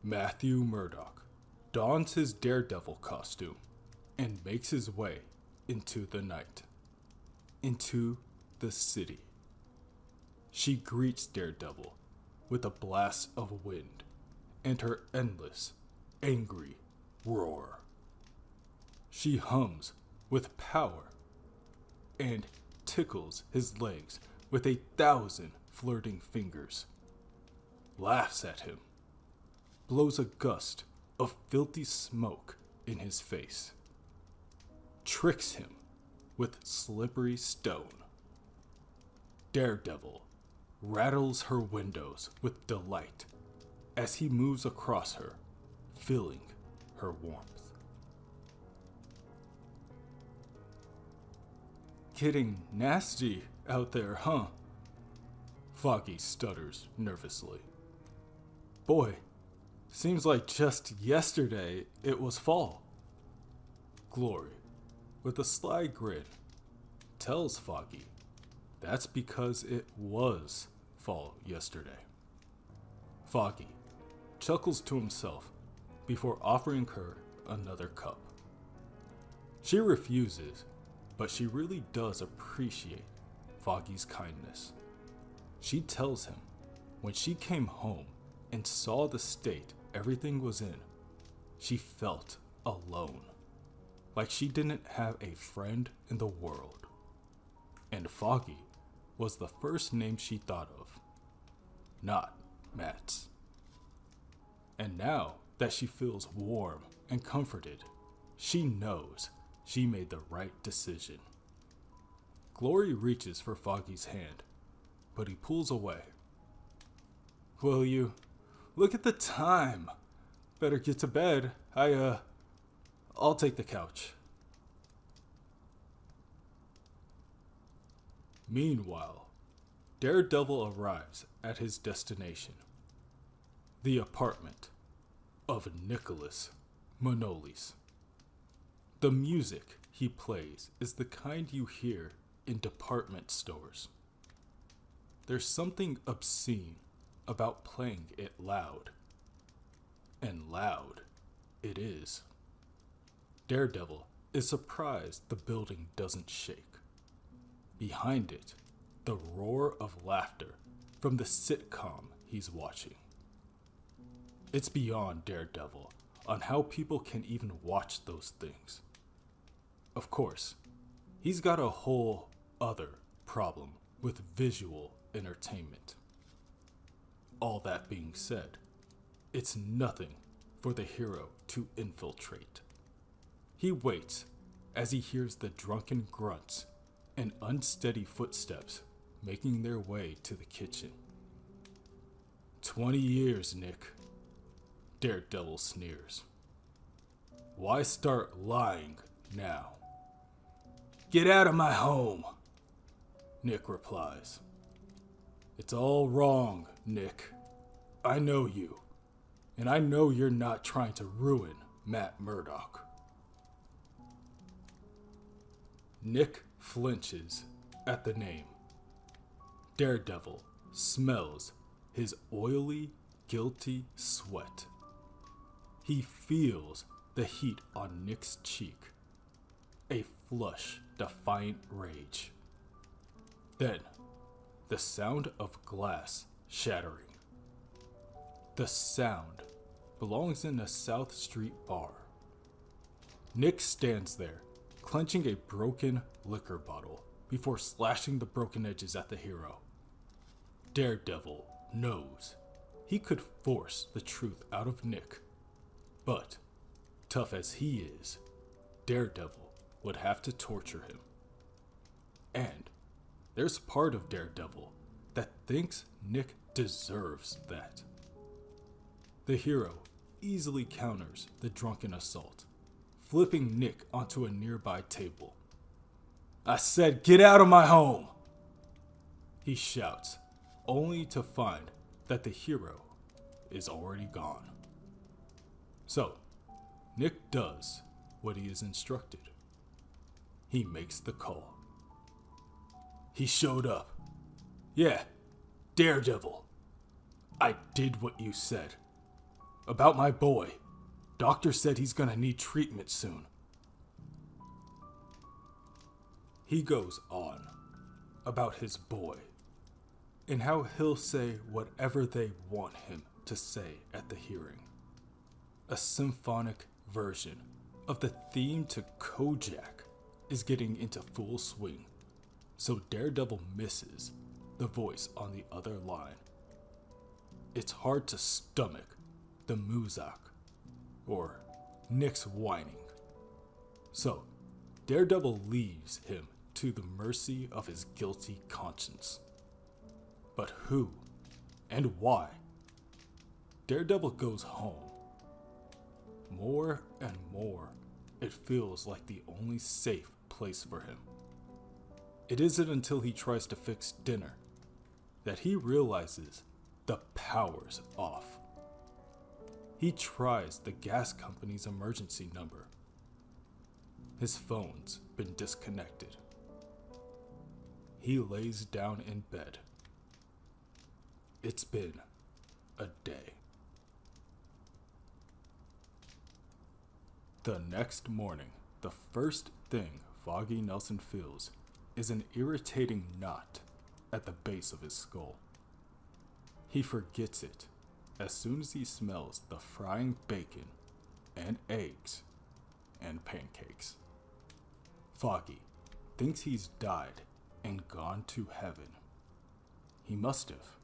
Matthew Murdock dons his Daredevil costume and makes his way into the night, into the city. She greets Daredevil with a blast of wind and her endless, angry roar. She hums with power and tickles his legs with 1,000 flirting fingers, laughs at him, blows a gust of filthy smoke in his face, tricks him with slippery stone. Daredevil rattles her windows with delight as he moves across her, feeling her warmth. Getting nasty out there, huh? Foggy stutters nervously. Boy, seems like just yesterday it was fall. Glory, with a sly grin, tells Foggy that's because it was fall yesterday. Foggy chuckles to himself before offering her another cup. She refuses, but she really does appreciate Foggy's kindness. She tells him when she came home and saw the state everything was in, she felt alone, like she didn't have a friend in the world. And Foggy was the first name she thought of, not Matt's. And now that she feels warm and comforted, she knows she made the right decision. Glory reaches for Foggy's hand, but he pulls away. Will you? Look at the time. Better get to bed. I'll take the couch. Meanwhile, Daredevil arrives at his destination, the apartment of Nicholas Manolis. The music he plays is the kind you hear in department stores. There's something obscene about playing it loud. And loud it is. Daredevil is surprised the building doesn't shake. Behind it, the roar of laughter from the sitcom he's watching. It's beyond Daredevil on how people can even watch those things. Of course, he's got a whole other problem with visual entertainment. All that being said, it's nothing for the hero to infiltrate. He waits as he hears the drunken grunts and unsteady footsteps making their way to the kitchen. 20 years, Nick, Daredevil sneers. Why start lying now? Get out of my home, Nick replies. It's all wrong, Nick. I know you, and I know you're not trying to ruin Matt Murdock. Nick flinches at the name. Daredevil smells his oily, guilty sweat. He feels the heat on Nick's cheek, a flush, defiant rage. Then, the sound of glass shattering. The sound belongs in a South Street bar. Nick stands there, clenching a broken liquor bottle before slashing the broken edges at the hero. Daredevil knows he could force the truth out of Nick, but, tough as he is, Daredevil would have to torture him. And there's part of Daredevil that thinks Nick deserves that. The hero easily counters the drunken assault, flipping Nick onto a nearby table. I said, get out of my home! He shouts, only to find that the hero is already gone. So, Nick does what he is instructed. He makes the call. He showed up. Yeah, Daredevil. I did what you said. About my boy. Doctor said he's gonna need treatment soon. He goes on about his boy and how he'll say whatever they want him to say at the hearing. A symphonic version of the theme to Kojak is getting into full swing, so Daredevil misses the voice on the other line. It's hard to stomach the Muzak or Nick's whining. So, Daredevil leaves him to the mercy of his guilty conscience. But who and why? Daredevil goes home. More and more, it feels like the only safe place for him. It isn't until he tries to fix dinner that he realizes the power's off. He tries the gas company's emergency number. His phone's been disconnected. He lays down in bed. It's been a day. The next morning, the first thing Foggy Nelson feels is an irritating knot at the base of his skull. He forgets it as soon as he smells the frying bacon and eggs and pancakes. Foggy thinks he's died and gone to heaven. He must have.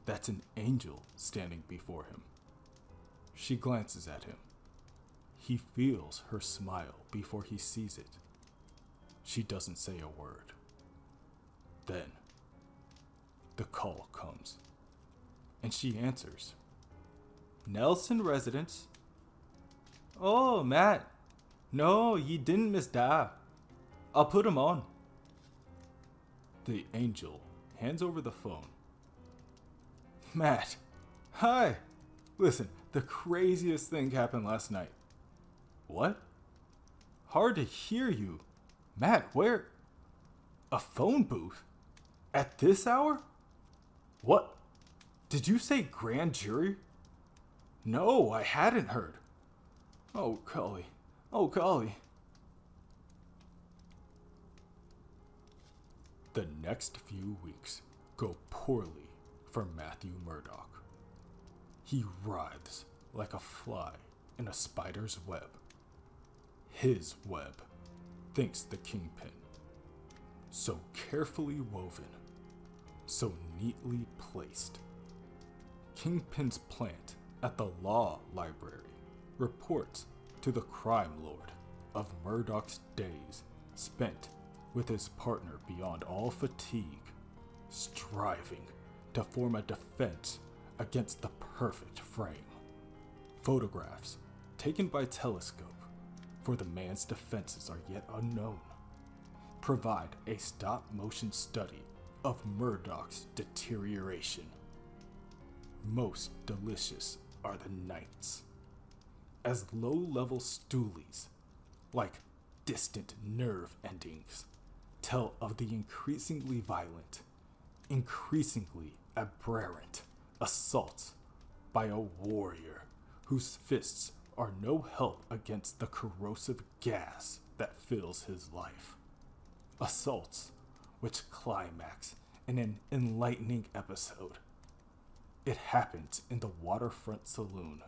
That's an angel standing before him. She glances at him. He feels her smile before he sees it. She doesn't say a word. Then, the call comes, and she answers. Nelson residence. Oh, Matt. No, you didn't miss die. I'll put him on. The angel hands over the phone. Matt, hi. Listen, the craziest thing happened last night. What? Hard to hear you. Matt, where? A phone booth? At this hour? What? Did you say grand jury? No, I hadn't heard. Oh, golly. Oh, golly. The next few weeks go poorly for Matthew Murdock. He writhes like a fly in a spider's web. His web, thinks the Kingpin. So carefully woven, so neatly placed. Kingpin's plant at the law library reports to the crime lord of Murdock's days spent with his partner beyond all fatigue, striving to form a defense against the perfect frame. Photographs taken by telescope, for the man's defenses are yet unknown, provide a stop-motion study of Murdock's deterioration. Most delicious are the nights, as low-level stoolies, like distant nerve endings, tell of the increasingly violent, increasingly aberrant assaults by a warrior whose fists are no help against the corrosive gas that fills his life. Assaults which climax in an enlightening episode. It happens in the waterfront saloon,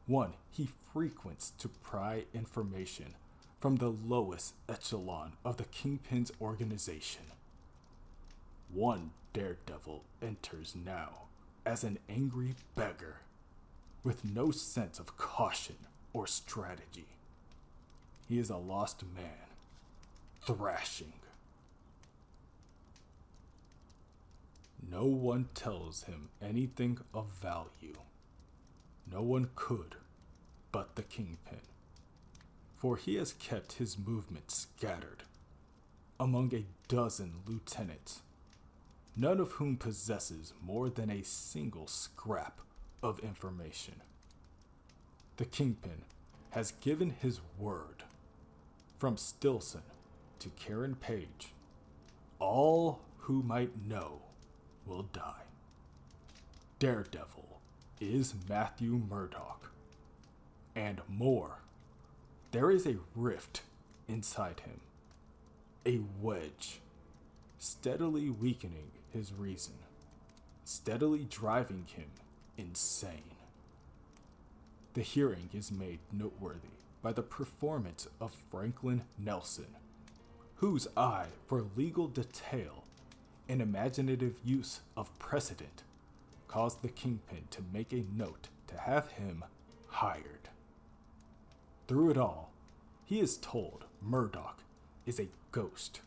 one he frequents to pry information from the lowest echelon of the Kingpin's organization. One Daredevil enters now as an angry beggar, with no sense of caution or strategy. He is a lost man, thrashing. No one tells him anything of value. No one could but the Kingpin, for he has kept his movements scattered among a dozen lieutenants, none of whom possesses more than a single scrap of information. The Kingpin has given his word. From Stilson to Karen Page, all who might know will die. Daredevil is Matthew Murdock. And more, there is a rift inside him, a wedge, steadily weakening his reason, steadily driving him insane. The hearing is made noteworthy by the performance of Franklin Nelson, whose eye for legal detail and imaginative use of precedent caused the Kingpin to make a note to have him hired. Through it all, he is told Murdock is a ghost,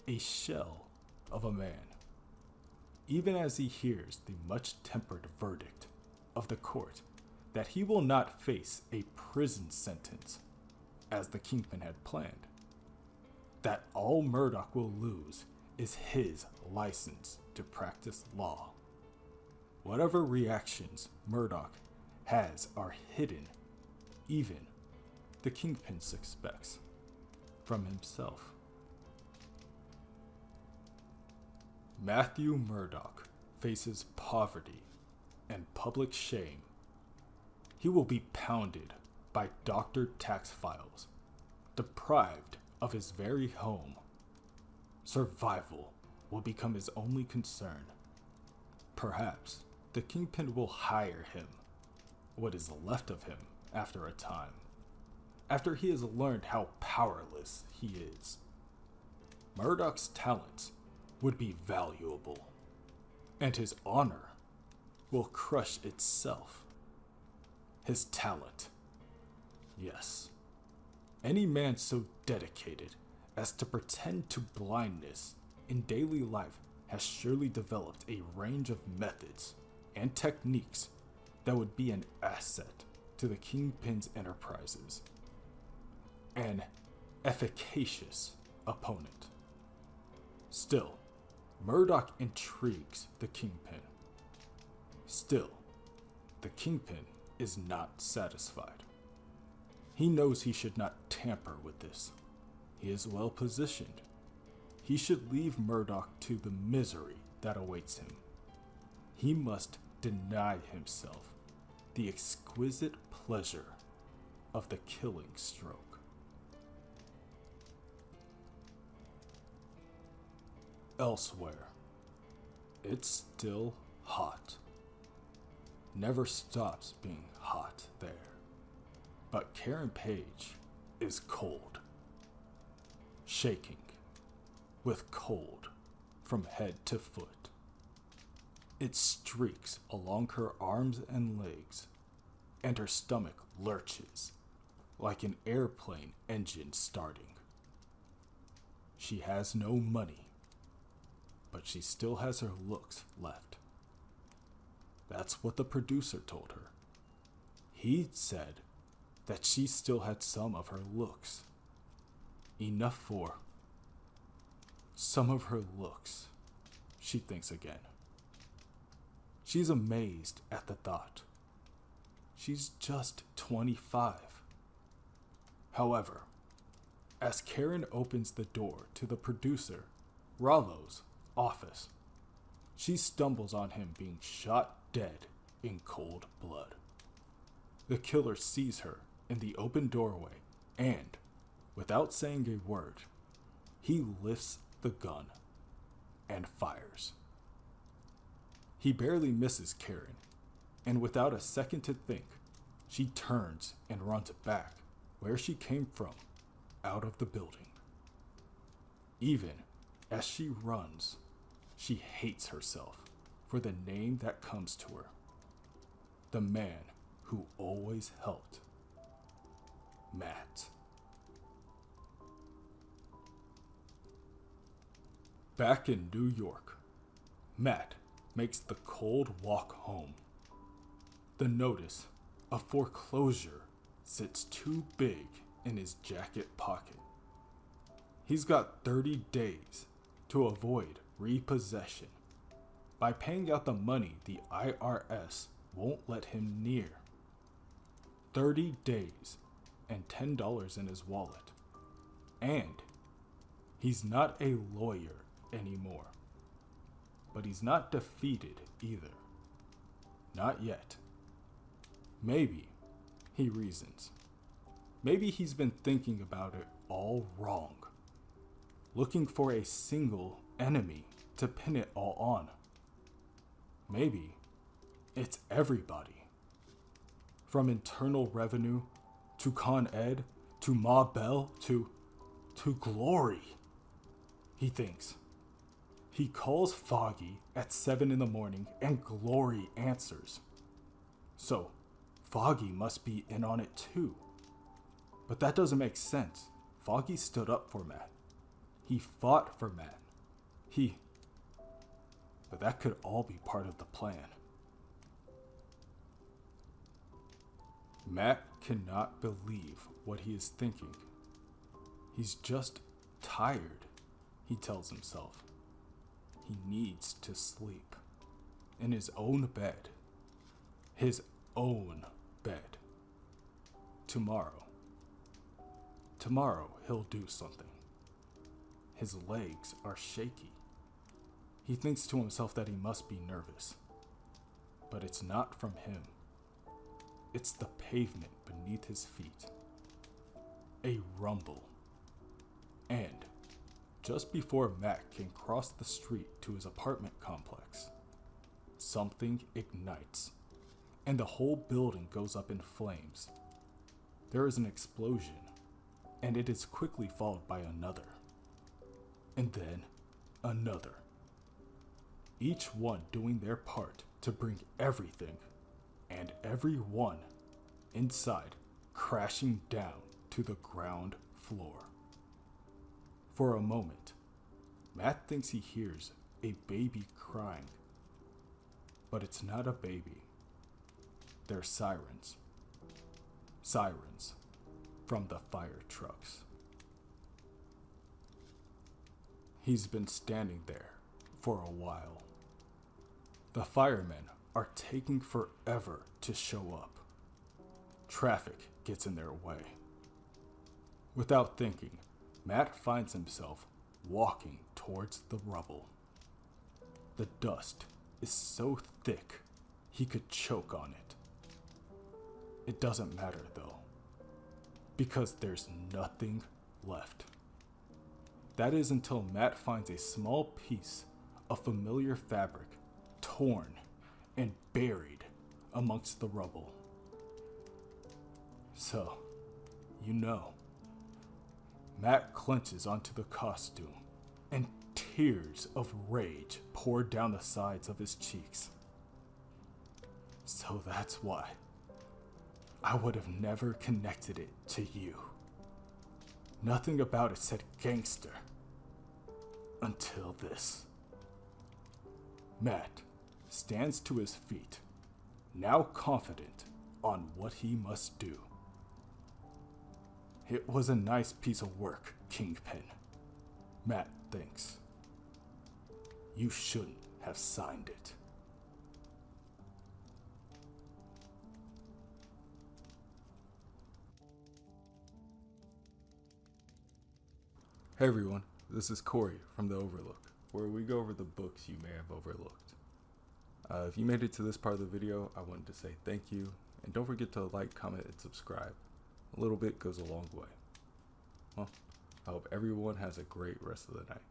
a shell of a man. Even as he hears the much-tempered verdict of the court that he will not face a prison sentence, as the Kingpin had planned, that all Murdock will lose is his license to practice law. Whatever reactions Murdock has are hidden, even the Kingpin suspects, from himself. Matthew Murdock faces poverty and public shame. He will be pounded by doctored tax files, deprived of his very home. Survival will become his only concern. Perhaps the Kingpin will hire him, what is left of him, after a time, after he has learned how powerless he is. Murdock's talents would be valuable, and his honor will crush itself. His talent. Yes, any man so dedicated as to pretend to blindness in daily life has surely developed a range of methods and techniques that would be an asset to the Kingpin's enterprises. An efficacious opponent. Still, Murdock intrigues the Kingpin. Still, the Kingpin is not satisfied. He knows he should not tamper with this. He is well positioned. He should leave Murdock to the misery that awaits him. He must deny himself the exquisite pleasure of the killing stroke. Elsewhere, it's still hot. Never stops being hot there. But Karen Page is cold. Shaking with cold from head to foot. It streaks along her arms and legs, and her stomach lurches like an airplane engine starting. She has no money, but she still has her looks left. That's what the producer told her. He said that she still had some of her looks. Enough for some of her looks, she thinks again. She's amazed at the thought. She's just 25. However, as Karen opens the door to the producer, Rollo's office, she stumbles on him being shot dead in cold blood. The killer sees her in the open doorway and, without saying a word, he lifts the gun and fires. He barely misses Karen, and without a second to think, she turns and runs back where she came from, out of the building. Even as she runs, she hates herself for the name that comes to her. The man who always helped. Matt. Back in New York, Matt makes the cold walk home. The notice of foreclosure sits too big in his jacket pocket. He's got 30 days to avoid repossession by paying out the money the IRS won't let him near. 30 days and $10 in his wallet. And he's not a lawyer anymore. But he's not defeated either. Not yet. Maybe, he reasons, maybe he's been thinking about it all wrong, looking for a single enemy to pin it all on. Maybe it's everybody. From Internal Revenue, to Con Ed, to Ma Bell, to Glory. He thinks. He calls Foggy at 7 in the morning and Glory answers. So, Foggy must be in on it too. But that doesn't make sense. Foggy stood up for Matt. He fought for Matt. But that could all be part of the plan. Matt cannot believe what he is thinking. He's just tired, he tells himself. He needs to sleep. In his own bed. His own bed. Tomorrow he'll do something. His legs are shaky. He thinks to himself that he must be nervous. But it's not from him. It's the pavement beneath his feet. A rumble. And just before Matt can cross the street to his apartment complex, something ignites, and the whole building goes up in flames. There is an explosion, and it is quickly followed by another. And then another. Each one doing their part to bring everything and everyone inside crashing down to the ground floor. For a moment, Matt thinks he hears a baby crying. But it's not a baby. They're sirens. Sirens from the fire trucks. He's been standing there for a while. The firemen are taking forever to show up. Traffic gets in their way. Without thinking, Matt finds himself walking towards the rubble. The dust is so thick he could choke on it. It doesn't matter though, because there's nothing left. That is until Matt finds a small piece of familiar fabric torn and buried amongst the rubble. So, Matt clenches onto the costume, and tears of rage pour down the sides of his cheeks. So that's why I would have never connected it to you. Nothing about it said gangster. Until this. Matt stands to his feet, now confident on what he must do. It was a nice piece of work, Kingpin, Matt thinks. You shouldn't have signed it. Hey everyone, this is Corey from The Overlook, where we go over the books you may have overlooked. If you made it to this part of the video, I wanted to say thank you, and don't forget to like, comment, and subscribe. A little bit goes a long way. Well, I hope everyone has a great rest of the night.